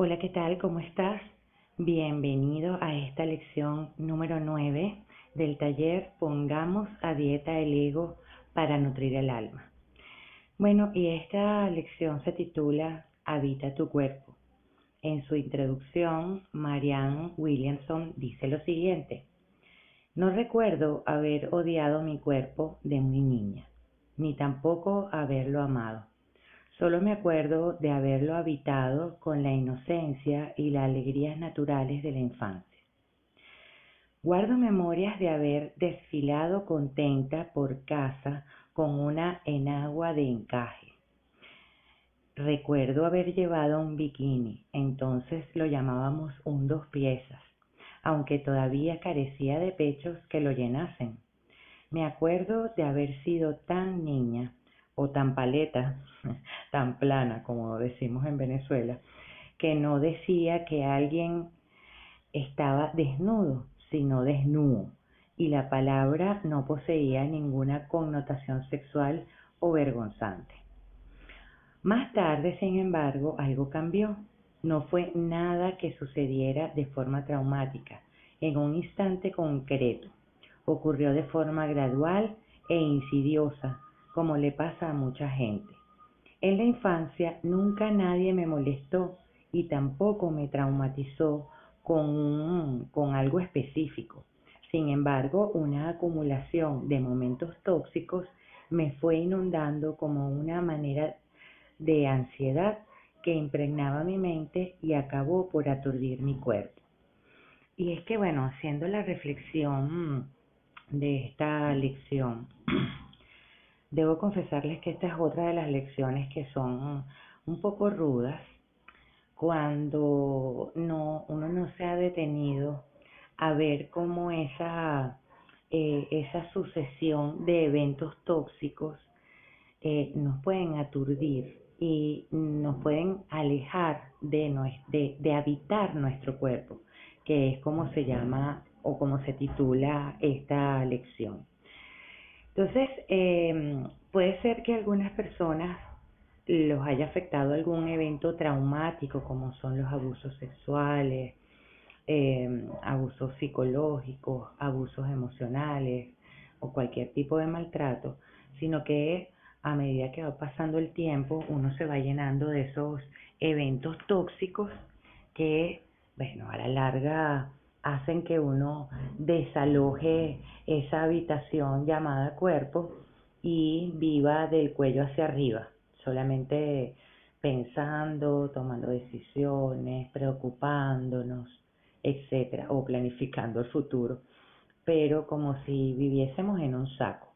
Hola, ¿qué tal? ¿Cómo estás? Bienvenido a esta lección número 9 del taller Pongamos a dieta el ego para nutrir el alma. Bueno, y esta lección se titula Habita tu cuerpo. En su introducción, Marianne Williamson dice lo siguiente: no recuerdo haber odiado mi cuerpo de muy niña, ni tampoco haberlo amado. Solo me acuerdo de haberlo habitado con la inocencia y las alegrías naturales de la infancia. Guardo memorias de haber desfilado contenta por casa con una enagua de encaje. Recuerdo haber llevado un bikini, entonces lo llamábamos un dos piezas, aunque todavía carecía de pechos que lo llenasen. Me acuerdo de haber sido tan niña o tan paleta, tan plana como decimos en Venezuela, que no decía que alguien estaba desnudo, sino desnudo, y la palabra no poseía ninguna connotación sexual o vergonzante. Más tarde, sin embargo, algo cambió. No fue nada que sucediera de forma traumática, en un instante concreto. Ocurrió de forma gradual e insidiosa, como le pasa a mucha gente. En la infancia nunca nadie me molestó y tampoco me traumatizó con algo específico. Sin embargo, una acumulación de momentos tóxicos me fue inundando como una manera de ansiedad que impregnaba mi mente y acabó por aturdir mi cuerpo. Y es que, bueno, haciendo la reflexión de esta lección, debo confesarles que esta es otra de las lecciones que son un poco rudas cuando uno no se ha detenido a ver cómo esa sucesión de eventos tóxicos nos pueden aturdir y nos pueden alejar de habitar nuestro cuerpo, que es como se llama o como se titula esta lección. Entonces, puede ser que a algunas personas los haya afectado algún evento traumático, como son los abusos sexuales, abusos psicológicos, abusos emocionales o cualquier tipo de maltrato, sino que a medida que va pasando el tiempo, uno se va llenando de esos eventos tóxicos que, bueno, a la larga hacen que uno desaloje esa habitación llamada cuerpo y viva del cuello hacia arriba, solamente pensando, tomando decisiones, preocupándonos, etcétera, o planificando el futuro, pero como si viviésemos en un saco.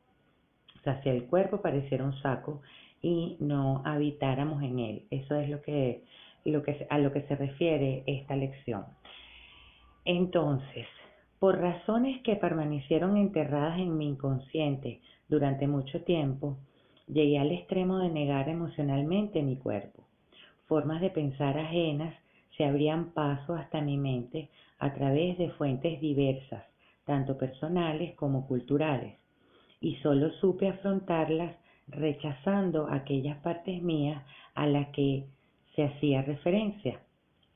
O sea, si el cuerpo pareciera un saco y no habitáramos en él. Eso es a lo que se refiere esta lección. Entonces, por razones que permanecieron enterradas en mi inconsciente durante mucho tiempo, llegué al extremo de negar emocionalmente mi cuerpo. Formas de pensar ajenas se abrían paso hasta mi mente a través de fuentes diversas, tanto personales como culturales, y solo supe afrontarlas rechazando aquellas partes mías a las que se hacía referencia.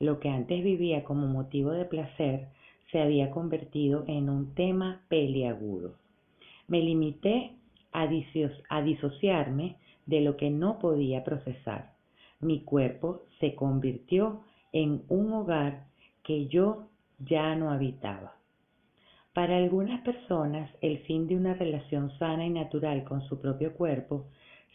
Lo que antes vivía como motivo de placer se había convertido en un tema peliagudo. Me limité a disociarme de lo que no podía procesar. Mi cuerpo se convirtió en un hogar que yo ya no habitaba. Para algunas personas, el fin de una relación sana y natural con su propio cuerpo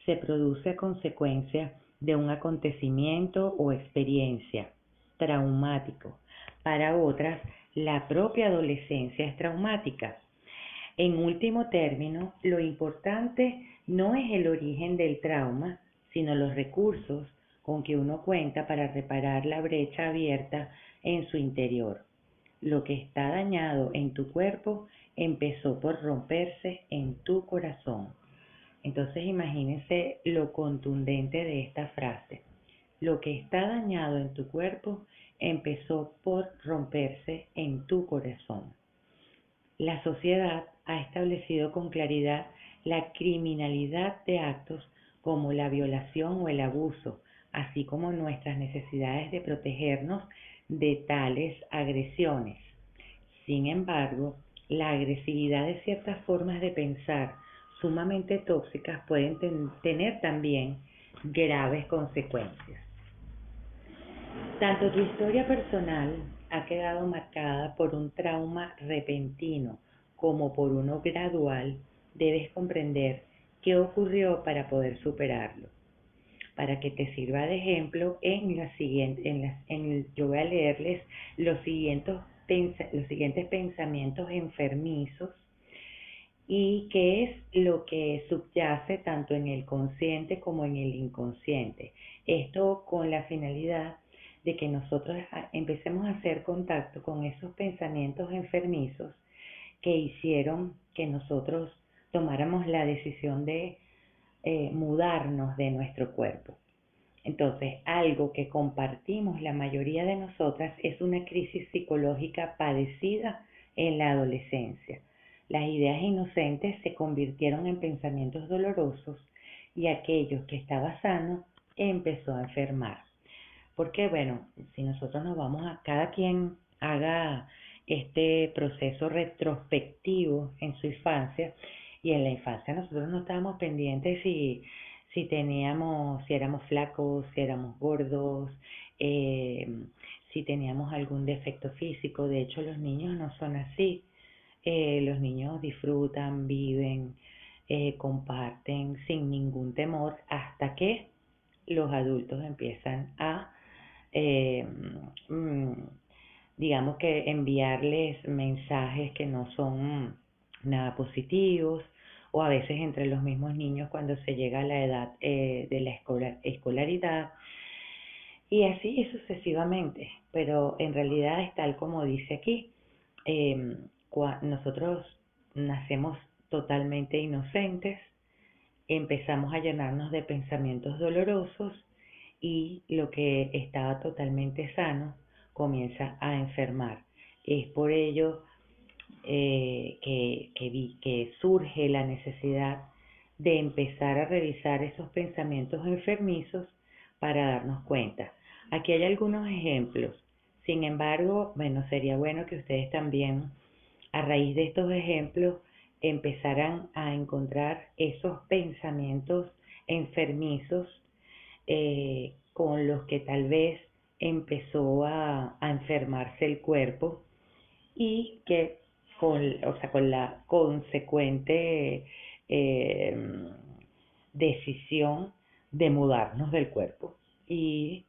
se produce a consecuencia de un acontecimiento o experiencia traumático. Para otras, la propia adolescencia es traumática. En último término, lo importante no es el origen del trauma, sino los recursos con que uno cuenta para reparar la brecha abierta en su interior. Lo que está dañado en tu cuerpo empezó por romperse en tu corazón. Entonces imagínense lo contundente de esta frase. Lo que está dañado en tu cuerpo empezó por romperse en tu corazón. La sociedad ha establecido con claridad la criminalidad de actos como la violación o el abuso así como nuestras necesidades de protegernos de tales agresiones. Sin embargo, la agresividad de ciertas formas de pensar sumamente tóxicas pueden tener también graves consecuencias. Tanto tu historia personal ha quedado marcada por un trauma repentino como por uno gradual. Debes comprender qué ocurrió para poder superarlo. Para que te sirva de ejemplo, yo voy a leerles los siguientes pensamientos enfermizos y qué es lo que subyace tanto en el consciente como en el inconsciente. Esto con la finalidad de que nosotros empecemos a hacer contacto con esos pensamientos enfermizos que hicieron que nosotros tomáramos la decisión de mudarnos de nuestro cuerpo. Entonces, algo que compartimos la mayoría de nosotras es una crisis psicológica padecida en la adolescencia. Las ideas inocentes se convirtieron en pensamientos dolorosos y aquello que estaba sano empezó a enfermar. Porque bueno, si nosotros nos vamos a cada quien haga este proceso retrospectivo en su infancia, y en la infancia nosotros no estábamos pendientes si teníamos, si éramos flacos, si éramos gordos, eh, si teníamos algún defecto físico. De hecho, los niños no son así. Los niños disfrutan, viven, comparten sin ningún temor hasta que los adultos empiezan a eh, mm, digamos que enviarles mensajes que no son nada positivos, o a veces entre los mismos niños cuando se llega a la edad de la escolaridad, y así sucesivamente. Pero en realidad es tal como dice aquí, eh, nosotros nacemos totalmente inocentes, empezamos a llenarnos de pensamientos dolorosos y lo que estaba totalmente sano comienza a enfermar. Es por ello que surge la necesidad de empezar a revisar esos pensamientos enfermizos para darnos cuenta. Aquí hay algunos ejemplos. Sin embargo, bueno, sería bueno que ustedes también, a raíz de estos ejemplos, empezaran a encontrar esos pensamientos enfermizos con los que tal vez empezó a enfermarse el cuerpo, y que con la consecuente eh, decisión de mudarnos del cuerpo y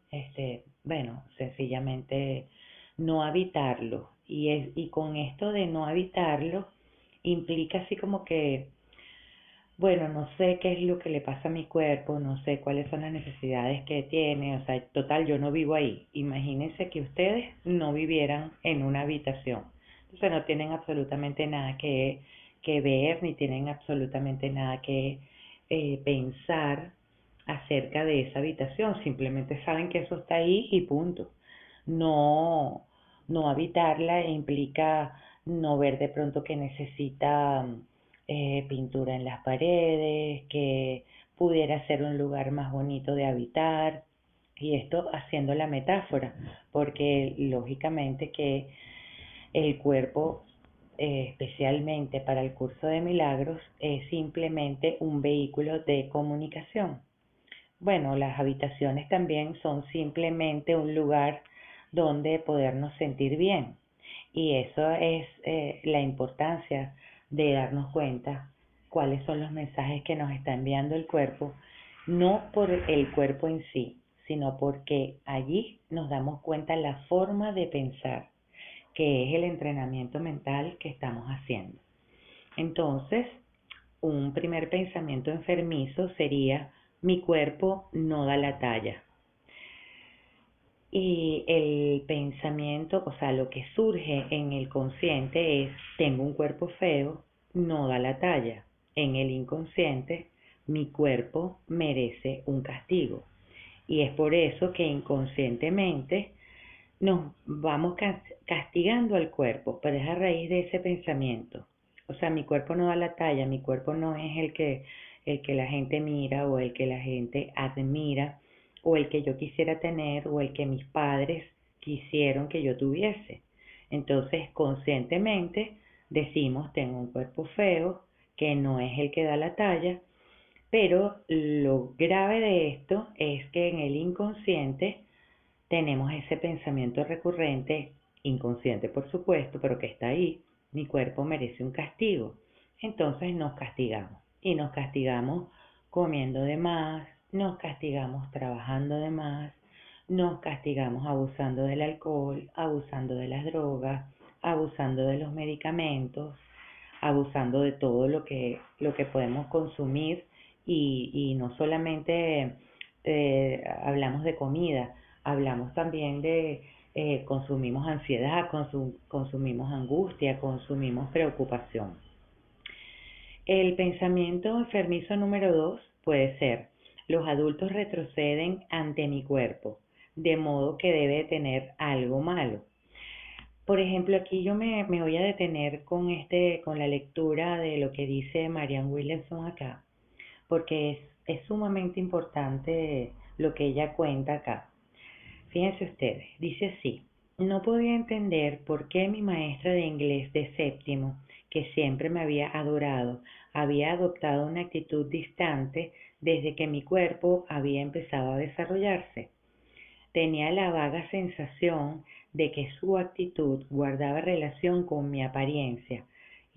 bueno, sencillamente no habitarlo. Y con esto de no habitarlo implica así como que, bueno, no sé qué es lo que le pasa a mi cuerpo, no sé cuáles son las necesidades que tiene, o sea, total, yo no vivo ahí. Imagínense que ustedes no vivieran en una habitación. Entonces no tienen absolutamente nada que ver, ni tienen absolutamente nada que pensar acerca de esa habitación. Simplemente saben que eso está ahí y punto. No, no habitarla implica no ver de pronto que necesita pintura en las paredes, que pudiera ser un lugar más bonito de habitar, y esto haciendo la metáfora, porque lógicamente que el cuerpo, especialmente para el curso de milagros, es simplemente un vehículo de comunicación. Bueno, las habitaciones también son simplemente un lugar donde podernos sentir bien. Y eso es la importancia de darnos cuenta cuáles son los mensajes que nos está enviando el cuerpo, no por el cuerpo en sí, sino porque allí nos damos cuenta la forma de pensar, que es el entrenamiento mental que estamos haciendo. Entonces, un primer pensamiento enfermizo sería: mi cuerpo no da la talla. Y el pensamiento, o sea, lo que surge en el consciente es: tengo un cuerpo feo, no da la talla. En el inconsciente, mi cuerpo merece un castigo. Y es por eso que inconscientemente nos vamos castigando al cuerpo, pero es a raíz de ese pensamiento. O sea, mi cuerpo no da la talla, mi cuerpo no es el que la gente mira o el que la gente admira o el que yo quisiera tener o el que mis padres quisieron que yo tuviese. Entonces, conscientemente decimos, tengo un cuerpo feo, que no es el que da la talla, pero lo grave de esto es que en el inconsciente tenemos ese pensamiento recurrente, inconsciente por supuesto, pero que está ahí, mi cuerpo merece un castigo. Entonces nos castigamos y nos castigamos comiendo de más, nos castigamos trabajando de más, nos castigamos abusando del alcohol, abusando de las drogas, abusando de los medicamentos, abusando de todo lo que podemos consumir y no solamente hablamos de comida, hablamos también de consumimos ansiedad, consumimos angustia, consumimos preocupación. El pensamiento enfermizo número 2 puede ser, los adultos retroceden ante mi cuerpo, de modo que debe tener algo malo. Por ejemplo, aquí yo me voy a detener con la lectura de lo que dice Marianne Williamson acá, porque es sumamente importante lo que ella cuenta acá. Fíjense ustedes, dice así, no podía entender por qué mi maestra de inglés de séptimo, que siempre me había adorado, había adoptado una actitud distante desde que mi cuerpo había empezado a desarrollarse. Tenía la vaga sensación de que su actitud guardaba relación con mi apariencia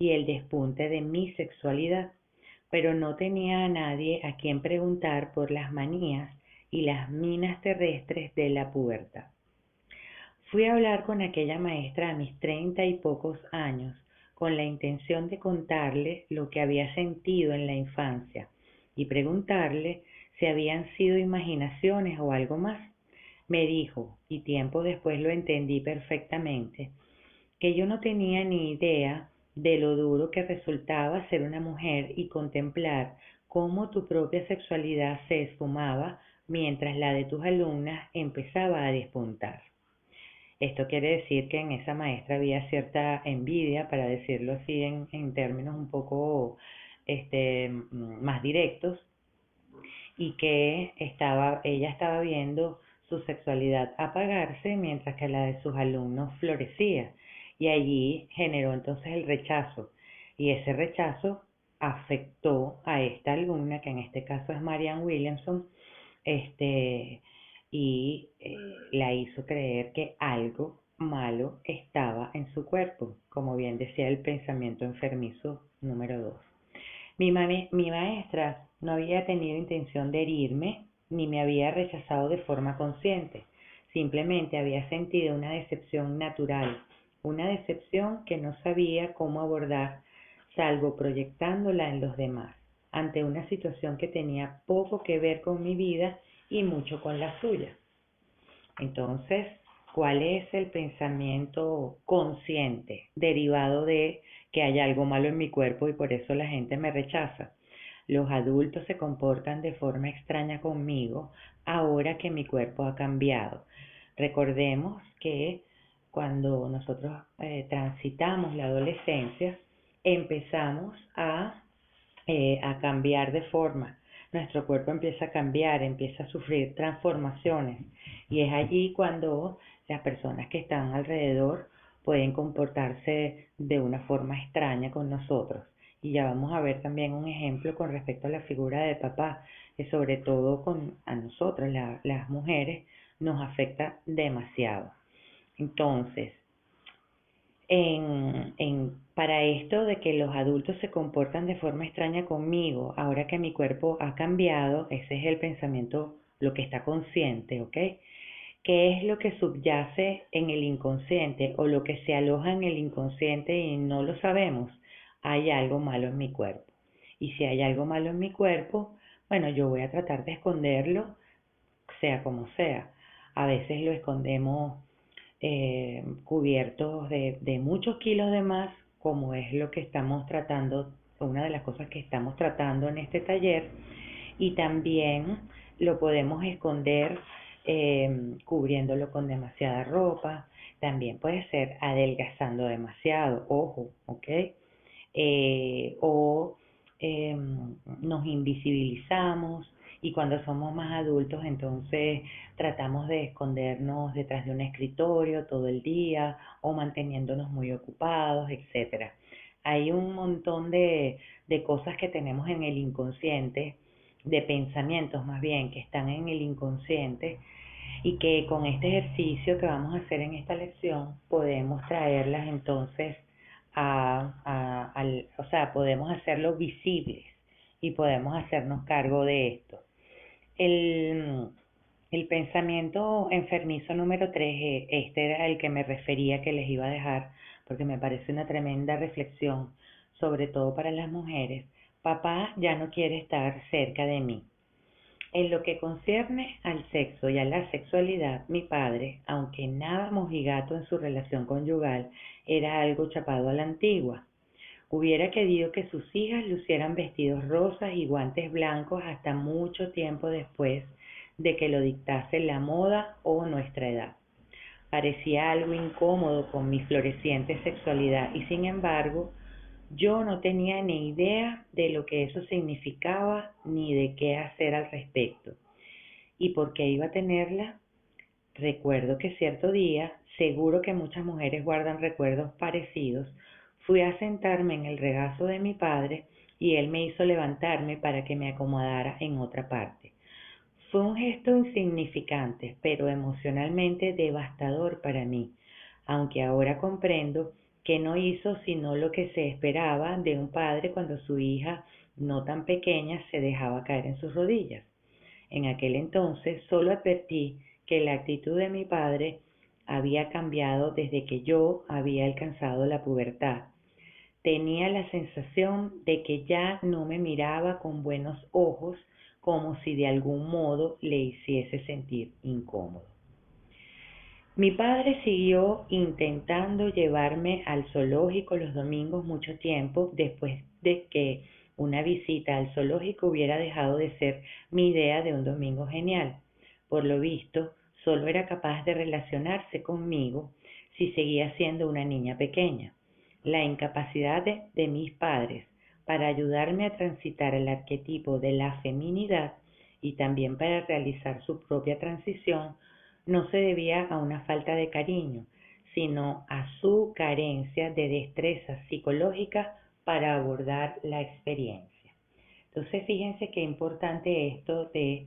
y el despunte de mi sexualidad, pero no tenía a nadie a quien preguntar por las manías y las minas terrestres de la pubertad. Fui a hablar con aquella maestra a mis 30 y pocos años, con la intención de contarle lo que había sentido en la infancia y preguntarle si habían sido imaginaciones o algo más. Me dijo, y tiempo después lo entendí perfectamente, que yo no tenía ni idea de lo duro que resultaba ser una mujer y contemplar cómo tu propia sexualidad se esfumaba mientras la de tus alumnas empezaba a despuntar. Esto quiere decir que en esa maestra había cierta envidia, para decirlo así en términos un poco más directos, y que ella estaba viendo su sexualidad apagarse mientras que la de sus alumnos florecía. Y allí generó entonces el rechazo. Y ese rechazo afectó a esta alumna, que en este caso es Marianne Williamson, este, y la hizo creer que algo malo estaba en su cuerpo, como bien decía el pensamiento enfermizo número 2. Mi maestra no había tenido intención de herirme ni me había rechazado de forma consciente. Simplemente había sentido una decepción natural, una decepción que no sabía cómo abordar, salvo proyectándola en los demás, ante una situación que tenía poco que ver con mi vida y mucho con la suya. Entonces, ¿cuál es el pensamiento consciente derivado de que hay algo malo en mi cuerpo y por eso la gente me rechaza? Los adultos se comportan de forma extraña conmigo ahora que mi cuerpo ha cambiado. Recordemos que cuando nosotros transitamos la adolescencia, empezamos a cambiar de forma. Nuestro cuerpo empieza a cambiar, empieza a sufrir transformaciones y es allí cuando las personas que están alrededor pueden comportarse de una forma extraña con nosotros. Y ya vamos a ver también un ejemplo con respecto a la figura de papá, que sobre todo a nosotros, las mujeres, nos afecta demasiado. Entonces, para esto de que los adultos se comportan de forma extraña conmigo, ahora que mi cuerpo ha cambiado, ese es el pensamiento, lo que está consciente, ¿ok? ¿Qué es lo que subyace en el inconsciente o lo que se aloja en el inconsciente y no lo sabemos? Hay algo malo en mi cuerpo. Y si hay algo malo en mi cuerpo, bueno, yo voy a tratar de esconderlo, sea como sea. A veces lo escondemos cubiertos de muchos kilos de más, como es lo que estamos tratando, una de las cosas que estamos tratando en este taller, y también lo podemos esconder cubriéndolo con demasiada ropa, también puede ser adelgazando demasiado, ojo, ¿ok? O nos invisibilizamos Y cuando somos más adultos, entonces tratamos de escondernos detrás de un escritorio todo el día o manteniéndonos muy ocupados, etcétera. Hay un montón de cosas que tenemos en el inconsciente, de pensamientos más bien, que están en el inconsciente y que con este ejercicio que vamos a hacer en esta lección podemos traerlas entonces o sea, podemos hacerlo visibles y podemos hacernos cargo de esto. El, el pensamiento enfermizo número 3, este era el que me refería que les iba a dejar, porque me parece una tremenda reflexión, sobre todo para las mujeres. Papá ya no quiere estar cerca de mí. En lo que concierne al sexo y a la sexualidad, mi padre, aunque nada mojigato en su relación conyugal, era algo chapado a la antigua. Hubiera querido que sus hijas lucieran vestidos rosas y guantes blancos hasta mucho tiempo después de que lo dictase la moda o nuestra edad. Parecía algo incómodo con mi floreciente sexualidad y sin embargo yo no tenía ni idea de lo que eso significaba ni de qué hacer al respecto. ¿Y por qué iba a tenerla? Recuerdo que cierto día, seguro que muchas mujeres guardan recuerdos parecidos, fui a sentarme en el regazo de mi padre y él me hizo levantarme para que me acomodara en otra parte. Fue un gesto insignificante, pero emocionalmente devastador para mí, aunque ahora comprendo que no hizo sino lo que se esperaba de un padre cuando su hija, no tan pequeña, se dejaba caer en sus rodillas. En aquel entonces solo advertí que la actitud de mi padre había cambiado desde que yo había alcanzado la pubertad. Tenía la sensación de que ya no me miraba con buenos ojos, como si de algún modo le hiciese sentir incómodo. Mi padre siguió intentando llevarme al zoológico los domingos mucho tiempo después de que una visita al zoológico hubiera dejado de ser mi idea de un domingo genial. Por lo visto, solo era capaz de relacionarse conmigo si seguía siendo una niña pequeña. La incapacidad de mis padres para ayudarme a transitar el arquetipo de la feminidad y también para realizar su propia transición no se debía a una falta de cariño, sino a su carencia de destreza psicológica para abordar la experiencia. Entonces, fíjense qué importante esto de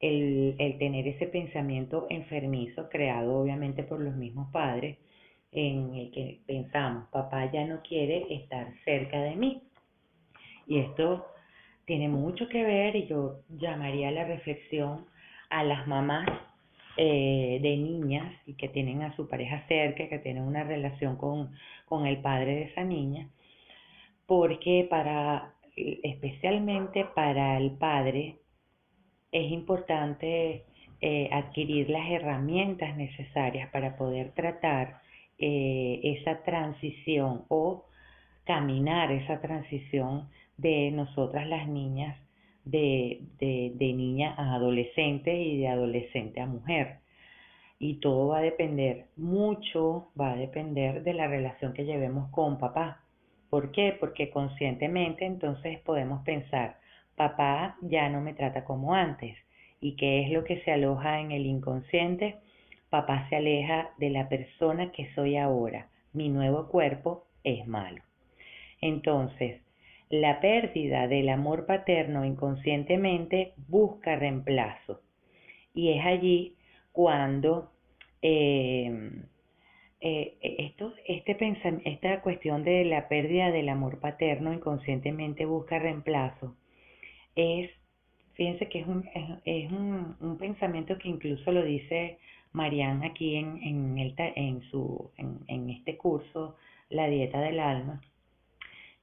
el tener ese pensamiento enfermizo, creado obviamente por los mismos padres, en el que pensamos, papá ya no quiere estar cerca de mí. Y esto tiene mucho que ver y yo llamaría a la reflexión a las mamás de niñas y que tienen a su pareja cerca, que tienen una relación con el padre de esa niña, porque especialmente para el padre es importante adquirir las herramientas necesarias para poder tratar esa transición o caminar esa transición de nosotras las niñas, de niña a adolescente y de adolescente a mujer. Y todo va a depender, mucho va a depender de la relación que llevemos con papá. ¿Por qué? Porque conscientemente entonces podemos pensar, papá ya no me trata como antes. ¿Y qué es lo que se aloja en el inconsciente? Papá se aleja de la persona que soy ahora. Mi nuevo cuerpo es malo. Entonces, la pérdida del amor paterno inconscientemente busca reemplazo. Y es allí cuando eh, esta cuestión de la pérdida del amor paterno inconscientemente busca reemplazo es, fíjense que es un pensamiento que incluso lo dice Marianne aquí en este curso, La dieta del alma,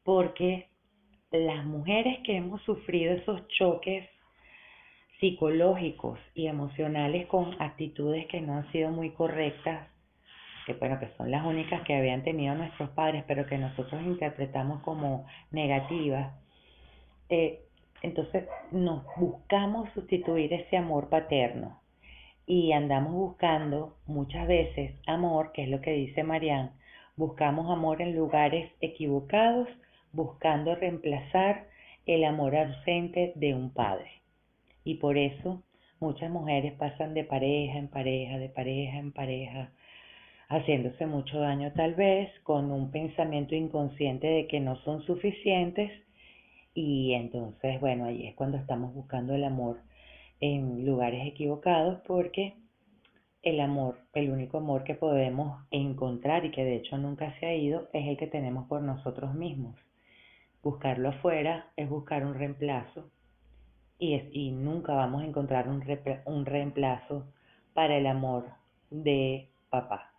porque las mujeres que hemos sufrido esos choques psicológicos y emocionales con actitudes que no han sido muy correctas, que bueno, que son las únicas que habían tenido nuestros padres, pero que nosotros interpretamos como negativas, eh, entonces nos buscamos sustituir ese amor paterno y andamos buscando muchas veces amor, que es lo que dice Marianne, buscamos amor en lugares equivocados, buscando reemplazar el amor ausente de un padre. Y por eso muchas mujeres pasan de pareja en pareja, de pareja en pareja, haciéndose mucho daño tal vez, con un pensamiento inconsciente de que no son suficientes. Y entonces, bueno, ahí es cuando estamos buscando el amor en lugares equivocados, porque el amor, el único amor que podemos encontrar y que de hecho nunca se ha ido, es el que tenemos por nosotros mismos. Buscarlo afuera es buscar un reemplazo, y nunca vamos a encontrar un reemplazo para el amor de papá.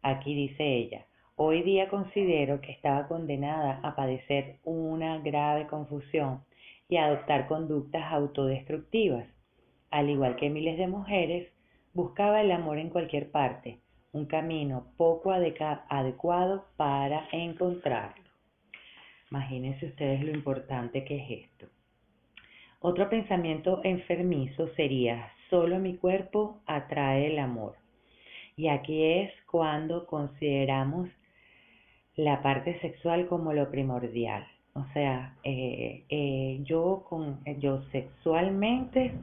Aquí dice ella: hoy día considero que estaba condenada a padecer una grave confusión y a adoptar conductas autodestructivas. Al igual que miles de mujeres, buscaba el amor en cualquier parte, un camino poco adecuado para encontrarlo. Imagínense ustedes lo importante que es esto. Otro pensamiento enfermizo sería: solo mi cuerpo atrae el amor. Y aquí es cuando consideramos la parte sexual como lo primordial. O sea, yo sexualmente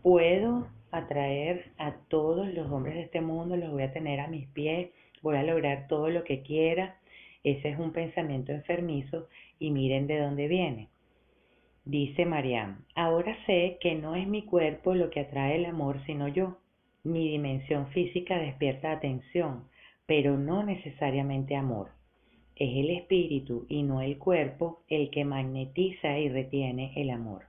puedo atraer a todos los hombres de este mundo, los voy a tener a mis pies, voy a lograr todo lo que quiera. Ese es un pensamiento enfermizo, y miren de dónde viene. Dice Mariam: ahora sé que no es mi cuerpo lo que atrae el amor, sino yo. Mi dimensión física despierta atención, pero no necesariamente amor. Es el espíritu y no el cuerpo el que magnetiza y retiene el amor.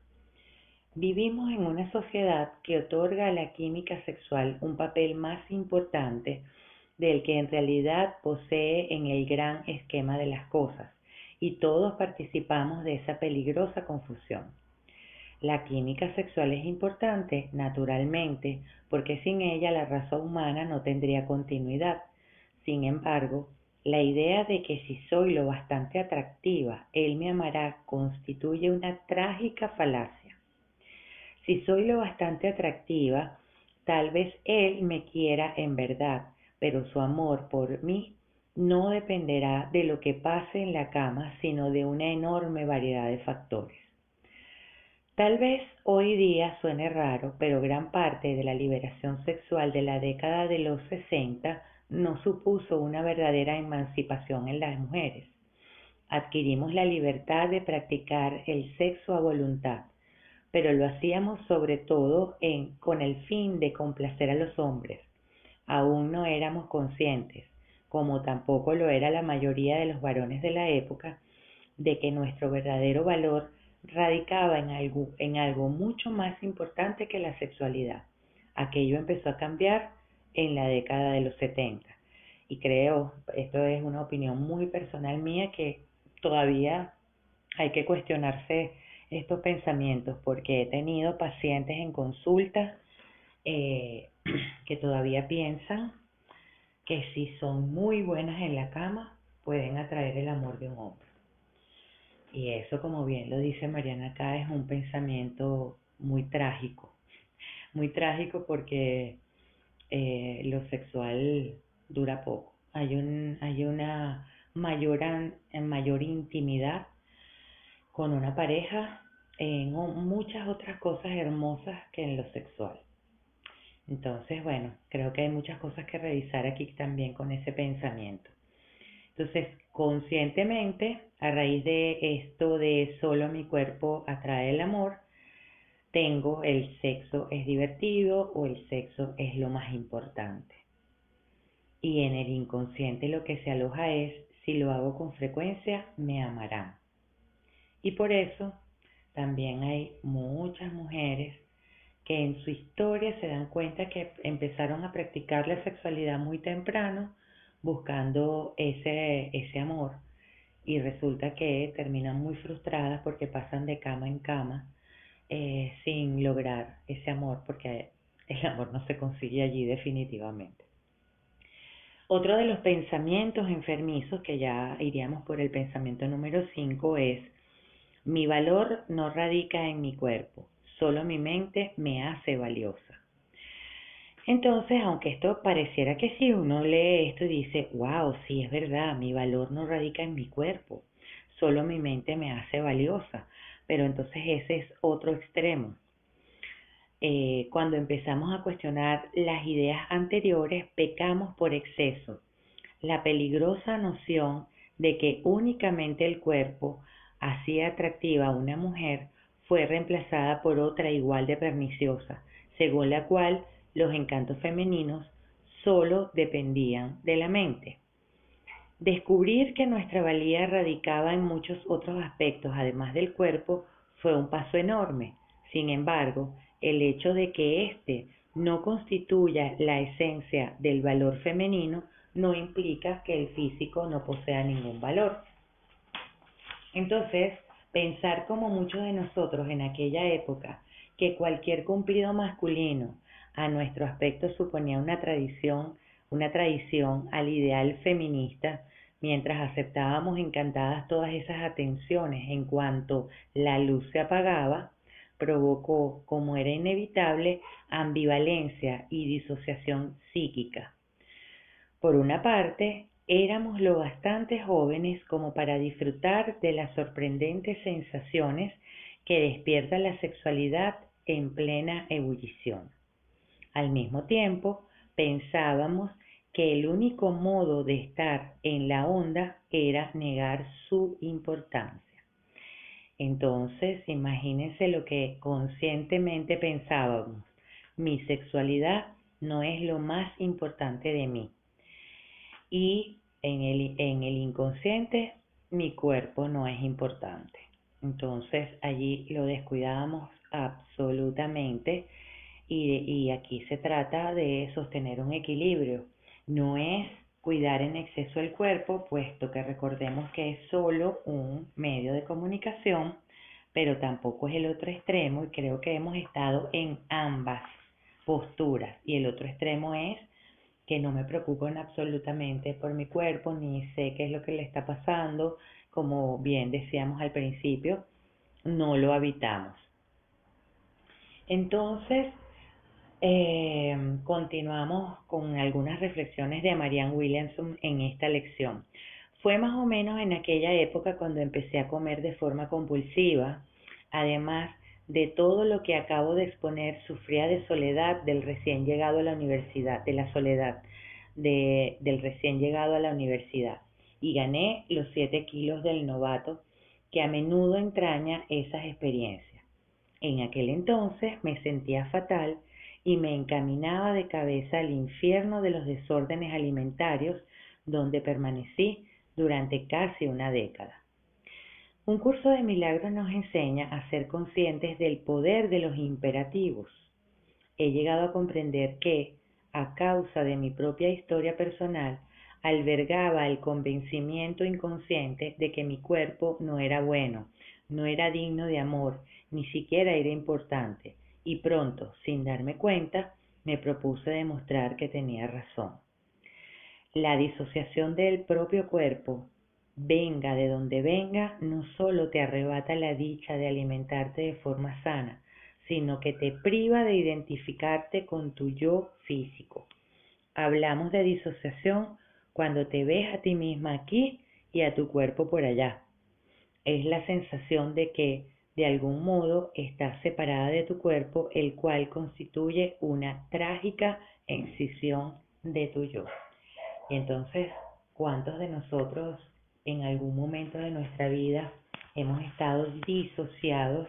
Vivimos en una sociedad que otorga a la química sexual un papel más importante del que en realidad posee en el gran esquema de las cosas, y todos participamos de esa peligrosa confusión. La química sexual es importante, naturalmente, porque sin ella la raza humana no tendría continuidad. Sin embargo, la idea de que si soy lo bastante atractiva, él me amará, constituye una trágica falacia. Si soy lo bastante atractiva, tal vez él me quiera en verdad, pero su amor por mí no dependerá de lo que pase en la cama, sino de una enorme variedad de factores. Tal vez hoy día suene raro, pero gran parte de la liberación sexual de la década de los 60 no supuso una verdadera emancipación en las mujeres. Adquirimos la libertad de practicar el sexo a voluntad, pero lo hacíamos sobre todo con el fin de complacer a los hombres. Aún no éramos conscientes, como tampoco lo era la mayoría de los varones de la época, de que nuestro verdadero valor radicaba en algo mucho más importante que la sexualidad. Aquello empezó a cambiar en la década de los 70. Y creo, esto es una opinión muy personal mía, que todavía hay que cuestionarse estos pensamientos, porque he tenido pacientes en consulta eh, que todavía piensan que si son muy buenas en la cama pueden atraer el amor de un hombre. Y eso, como bien lo dice Mariana acá, es un pensamiento muy trágico, porque lo sexual dura poco. Hay una mayor intimidad con una pareja en muchas otras cosas hermosas que en lo sexual. Entonces, bueno, creo que hay muchas cosas que revisar aquí también con ese pensamiento. Entonces, conscientemente, a raíz de esto de solo mi cuerpo atrae el amor, tengo el sexo es divertido o el sexo es lo más importante. Y en el inconsciente lo que se aloja es: si lo hago con frecuencia, me amarán. Y por eso también hay muchas mujeres que en su historia se dan cuenta que empezaron a practicar la sexualidad muy temprano, buscando ese amor, y resulta que terminan muy frustradas porque pasan de cama en cama sin lograr ese amor, porque el amor no se consigue allí definitivamente. Otro de los pensamientos enfermizos, que ya iríamos por el pensamiento número 5, es: mi valor no radica en mi cuerpo, solo mi mente me hace valiosa. Entonces, aunque esto pareciera que sí, uno lee esto y dice: wow, sí es verdad, mi valor no radica en mi cuerpo, solo mi mente me hace valiosa. Pero entonces ese es otro extremo. Cuando empezamos a cuestionar las ideas anteriores, pecamos por exceso. La peligrosa noción de que únicamente el cuerpo hacía atractiva a una mujer fue reemplazada por otra igual de perniciosa, según la cual los encantos femeninos solo dependían de la mente. Descubrir que nuestra valía radicaba en muchos otros aspectos, además del cuerpo, fue un paso enorme. Sin embargo, el hecho de que éste no constituya la esencia del valor femenino no implica que el físico no posea ningún valor. Entonces, pensar como muchos de nosotros en aquella época, que cualquier cumplido masculino a nuestro aspecto suponía una traición al ideal feminista, mientras aceptábamos encantadas todas esas atenciones en cuanto la luz se apagaba, provocó, como era inevitable, ambivalencia y disociación psíquica. Por una parte, éramos lo bastante jóvenes como para disfrutar de las sorprendentes sensaciones que despierta la sexualidad en plena ebullición. Al mismo tiempo, pensábamos que el único modo de estar en la onda era negar su importancia. Entonces, imagínense lo que conscientemente pensábamos: mi sexualidad no es lo más importante de mí. Y en el inconsciente, mi cuerpo no es importante. Entonces, allí lo descuidábamos absolutamente. Y aquí se trata de sostener un equilibrio. No es cuidar en exceso el cuerpo, puesto que recordemos que es solo un medio de comunicación, pero tampoco es el otro extremo, y creo que hemos estado en ambas posturas. Y el otro extremo es que no me preocupo en absolutamente por mi cuerpo, ni sé qué es lo que le está pasando. Como bien decíamos al principio, no lo habitamos. Entonces, continuamos con algunas reflexiones de Marianne Williamson en esta lección. Fue más o menos en aquella época cuando empecé a comer de forma compulsiva. Además de todo lo que acabo de exponer, sufría de soledad del recién llegado a la universidad, de la soledad del recién llegado a la universidad. Y gané los 7 kilos del novato que a menudo entraña esas experiencias. En aquel entonces me sentía fatal y me encaminaba de cabeza al infierno de los desórdenes alimentarios, donde permanecí durante casi una década. Un curso de milagros nos enseña a ser conscientes del poder de los imperativos. He llegado a comprender que, a causa de mi propia historia personal, albergaba el convencimiento inconsciente de que mi cuerpo no era bueno, no era digno de amor, ni siquiera era importante, y pronto, sin darme cuenta, me propuse demostrar que tenía razón. La disociación del propio cuerpo, venga de donde venga, no solo te arrebata la dicha de alimentarte de forma sana, sino que te priva de identificarte con tu yo físico. Hablamos de disociación cuando te ves a ti misma aquí y a tu cuerpo por allá. Es la sensación de que, de algún modo, estás separada de tu cuerpo, el cual constituye una trágica escisión de tu yo. Y entonces, ¿cuántos de nosotros en algún momento de nuestra vida hemos estado disociados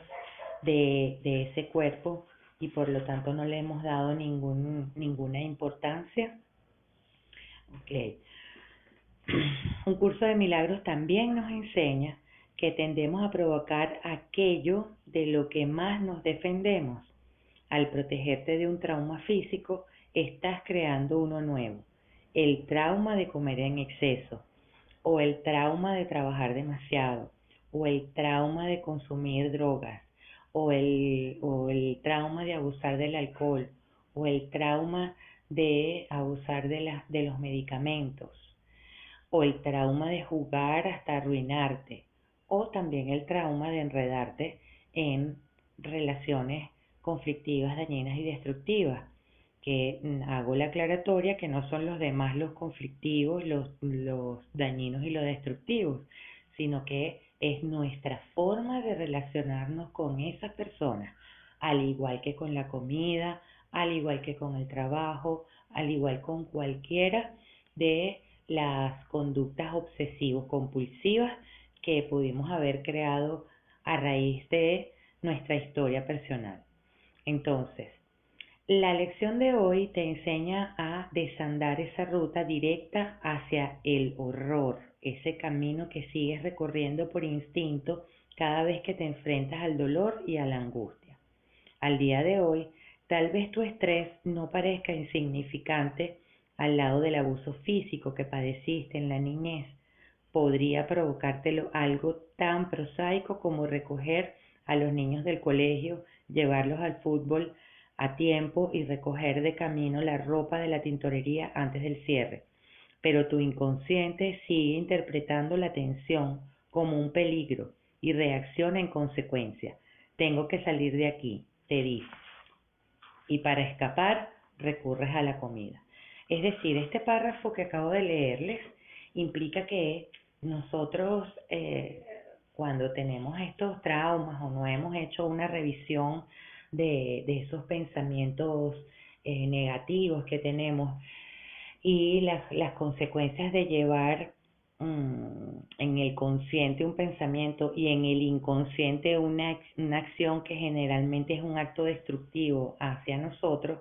de ese cuerpo y por lo tanto no le hemos dado ninguna importancia? Okay. Un curso de milagros también nos enseña que tendemos a provocar aquello de lo que más nos defendemos. Al protegerte de un trauma físico, estás creando uno nuevo: el trauma de comer en exceso, o el trauma de trabajar demasiado, o el trauma de consumir drogas, o el trauma de abusar del alcohol, o el trauma de abusar de los medicamentos, o el trauma de jugar hasta arruinarte, o también el trauma de enredarte en relaciones conflictivas, dañinas y destructivas, que hago la aclaratoria que no son los demás los conflictivos, los dañinos y los destructivos, sino que es nuestra forma de relacionarnos con esas personas al igual que con la comida, al igual que con el trabajo, al igual con cualquiera de las conductas obsesivo-compulsivas que pudimos haber creado a raíz de nuestra historia personal. Entonces, la lección de hoy te enseña a desandar esa ruta directa hacia el horror, ese camino que sigues recorriendo por instinto cada vez que te enfrentas al dolor y a la angustia. Al día de hoy, tal vez tu estrés no parezca insignificante al lado del abuso físico que padeciste en la niñez. Podría provocártelo algo tan prosaico como recoger a los niños del colegio, llevarlos al fútbol a tiempo y recoger de camino la ropa de la tintorería antes del cierre. Pero tu inconsciente sigue interpretando la tensión como un peligro y reacciona en consecuencia. Tengo que salir de aquí, te dice. Y para escapar, recurres a la comida. Es decir, este párrafo que acabo de leerles implica que nosotros, cuando tenemos estos traumas o no hemos hecho una revisión de esos pensamientos negativos que tenemos y las consecuencias de llevar en el consciente un pensamiento y en el inconsciente una acción que generalmente es un acto destructivo hacia nosotros,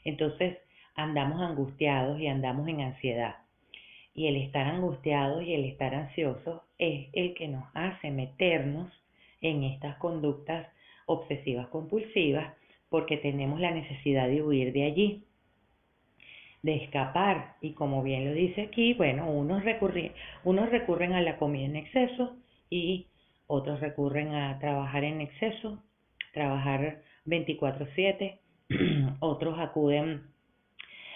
entonces andamos angustiados y andamos en ansiedad. Y el estar angustiados y el estar ansiosos es el que nos hace meternos en estas conductas obsesivas compulsivas porque tenemos la necesidad de huir de allí, de escapar. Y como bien lo dice aquí, bueno, unos recurren a la comida en exceso y otros recurren a trabajar en exceso, trabajar 24/7, otros acuden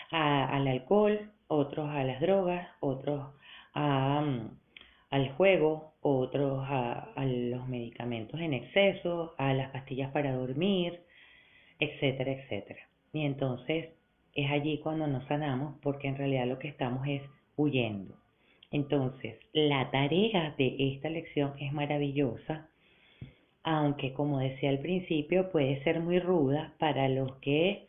al alcohol, otros a las drogas, otros al juego, otros a los medicamentos en exceso, a las pastillas para dormir, etcétera, etcétera. Y entonces es allí cuando nos sanamos porque en realidad lo que estamos es huyendo. Entonces, la tarea de esta lección es maravillosa, aunque como decía al principio puede ser muy ruda para los que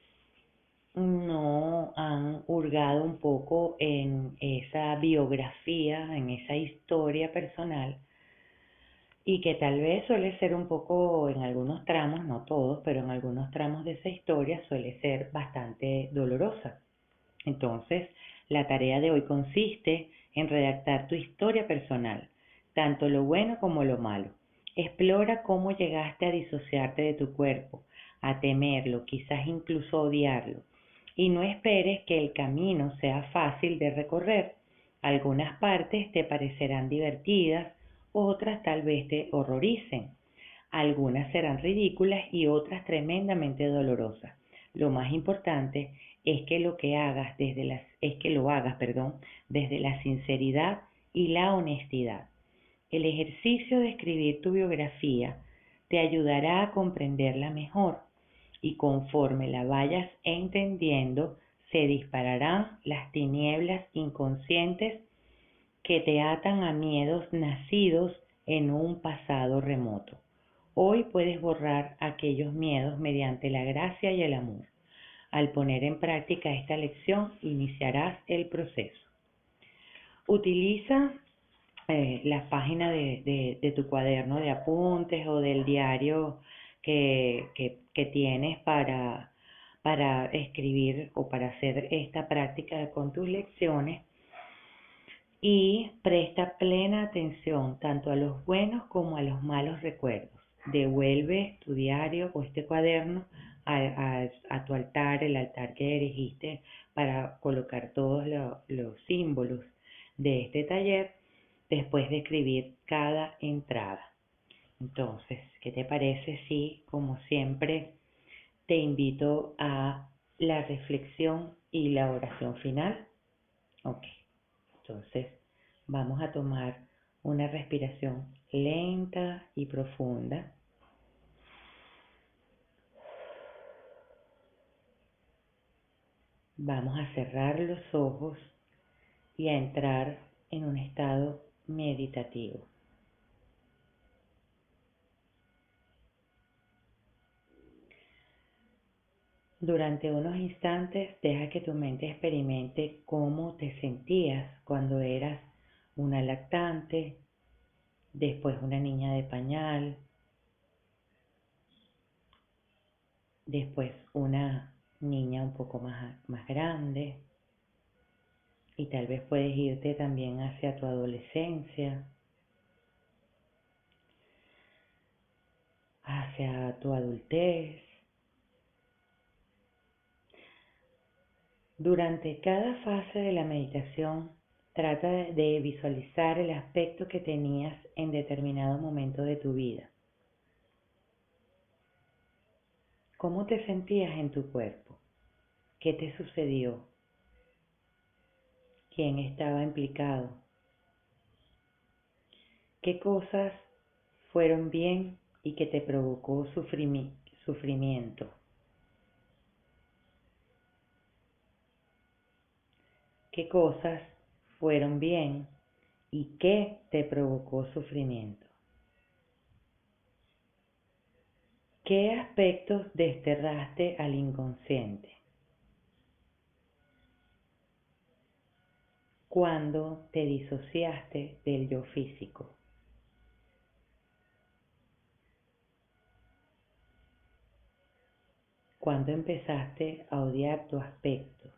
no han hurgado un poco en esa biografía, en esa historia personal y que tal vez suele ser un poco en algunos tramos, no todos, pero en algunos tramos de esa historia suele ser bastante dolorosa. Entonces, la tarea de hoy consiste en redactar tu historia personal, tanto lo bueno como lo malo. Explora cómo llegaste a disociarte de tu cuerpo, a temerlo, quizás incluso odiarlo. Y no esperes que el camino sea fácil de recorrer. Algunas partes te parecerán divertidas, otras tal vez te horroricen. Algunas serán ridículas y otras tremendamente dolorosas. Lo más importante es que lo hagas, desde la sinceridad y la honestidad. El ejercicio de escribir tu biografía te ayudará a comprenderla mejor y conforme la vayas entendiendo, se dispararán las tinieblas inconscientes que te atan a miedos nacidos en un pasado remoto. Hoy puedes borrar aquellos miedos mediante la gracia y el amor. Al poner en práctica esta lección, iniciarás el proceso. Utiliza la página de tu cuaderno de apuntes o del diario que tienes para escribir o para hacer esta práctica con tus lecciones y presta plena atención tanto a los buenos como a los malos recuerdos. Devuelve tu diario o este cuaderno a tu altar, el altar que erigiste para colocar todos los símbolos de este taller después de escribir cada entrada. Entonces, ¿qué te parece si, como siempre, te invito a la reflexión y la oración final? Ok, entonces vamos a tomar una respiración lenta y profunda. Vamos a cerrar los ojos y a entrar en un estado meditativo. Durante unos instantes deja que tu mente experimente cómo te sentías cuando eras una lactante, después una niña de pañal, después una niña un poco más grande, y tal vez puedes irte también hacia tu adolescencia, hacia tu adultez. Durante cada fase de la meditación, trata de visualizar el aspecto que tenías en determinado momento de tu vida. ¿Cómo te sentías en tu cuerpo? ¿Qué te sucedió? ¿Quién estaba implicado? ¿Qué cosas fueron bien y que te provocó sufrimiento? ¿Qué cosas fueron bien y qué te provocó sufrimiento? ¿Qué aspectos desterraste al inconsciente? ¿Cuándo te disociaste del yo físico? ¿Cuándo empezaste a odiar tu aspecto?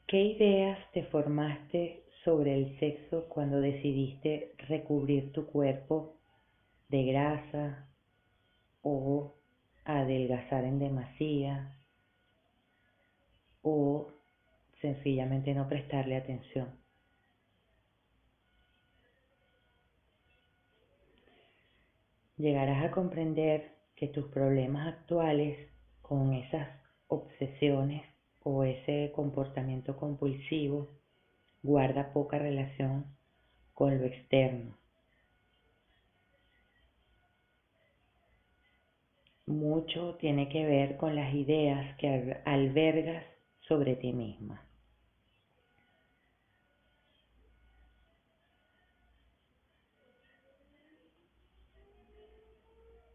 ¿Qué ideas te formaste sobre el sexo cuando decidiste recubrir tu cuerpo de grasa o adelgazar en demasía o sencillamente no prestarle atención? Llegarás a comprender que tus problemas actuales con esas obsesiones o ese comportamiento compulsivo guarda poca relación con lo externo. Mucho tiene que ver con las ideas que albergas sobre ti misma.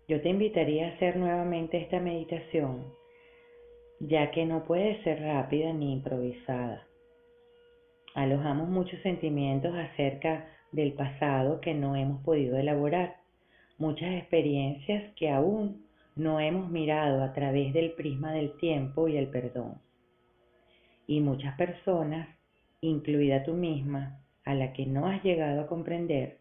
Yo te invitaría a hacer nuevamente esta meditación, ya que no puede ser rápida ni improvisada. Alojamos muchos sentimientos acerca del pasado que no hemos podido elaborar, muchas experiencias que aún no hemos mirado a través del prisma del tiempo y el perdón, y muchas personas, incluida tú misma, a la que no has llegado a comprender.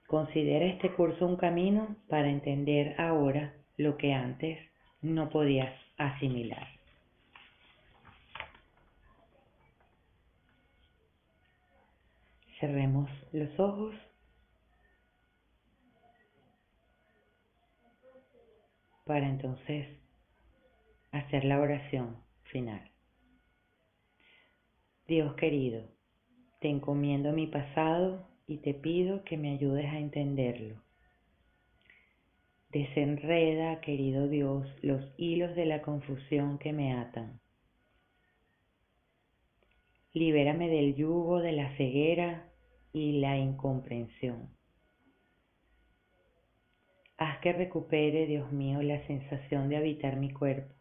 Considera este curso un camino para entender ahora lo que antes no podías asimilar. Cerremos los ojos para entonces hacer la oración final. Dios querido, te encomiendo mi pasado y te pido que me ayudes a entenderlo. Desenreda, querido Dios, los hilos de la confusión que me atan. Libérame del yugo de la ceguera y la incomprensión. Haz que recupere, Dios mío, la sensación de habitar mi cuerpo,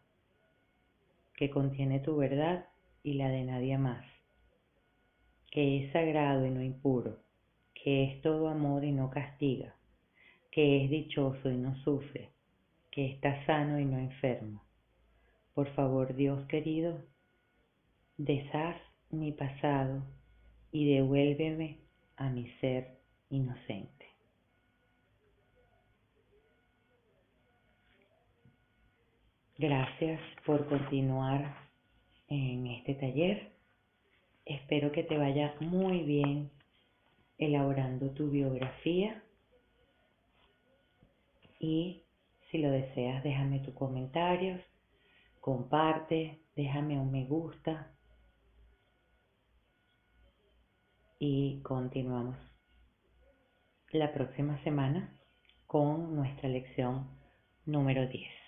que contiene tu verdad y la de nadie más, que es sagrado y no impuro, que es todo amor y no castiga, que es dichoso y no sufre, que está sano y no enfermo. Por favor, Dios querido, deshaz mi pasado y devuélveme a mi ser inocente. Gracias por continuar en este taller. Espero que te vaya muy bien elaborando tu biografía y si lo deseas déjame tus comentarios, comparte, déjame un me gusta y continuamos la próxima semana con nuestra lección número 10.